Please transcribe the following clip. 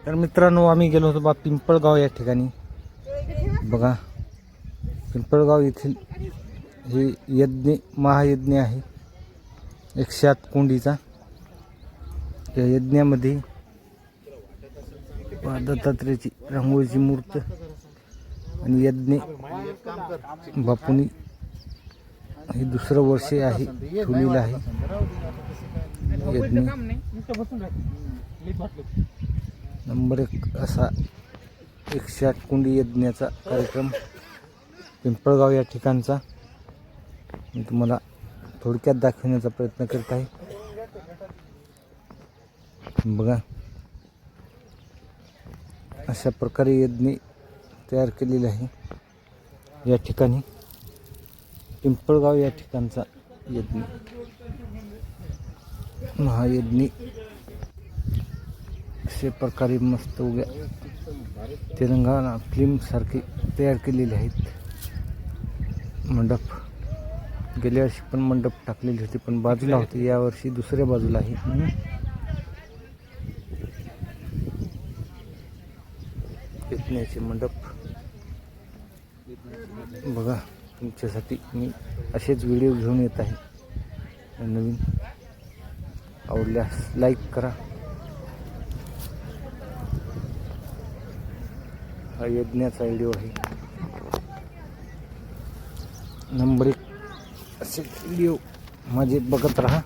तर मित्रांनो आम्ही गेलो होतो पिंपळगाव या ठिकाणी। बघा पिंपळगाव येथील हे यज्ञ महायज्ञ आहे 108 कोंडीचा। या यज्ञामध्ये दत्तात्रेयाची रांगोळीची मूर्ती आणि यज्ञ बापूंनी हे दुसरं वर्ष आहे ठेवलेलं आहे। यज्ञ नंबर 1 असा 108 कोंडी यज्ञाचा कार्यक्रम पिंपळगाव या ठिकाणचा मी तुम्हाला थोडक्यात दाखवण्याचा प्रयत्न करत आहे। बघा अशा प्रकारे यज्ञ तयार केलेले आहे या ठिकाणी पिंपळगाव या ठिकाणचा यज्ञ महायज्ञ। अशा प्रकारे मस्त उभ्या तेलंगणा फिल्म सारखे तयार केलेले आहेत। मंडप गेल्या वर्षी पण मंडप टाकलेले होते पण बाजूला होते, या वर्षी दुसऱ्या बाजूला आहे। यज्ञाचे मंडप बघा तुमच्यासाठी मी असेच व्हिडिओ घेऊन येत आहे। नवीन आवडल्यास लाईक करा। हा यज्ञाचा व्हिडिओ आहे। नंबर 1 असे व्हिडिओ माझे बघत राहा।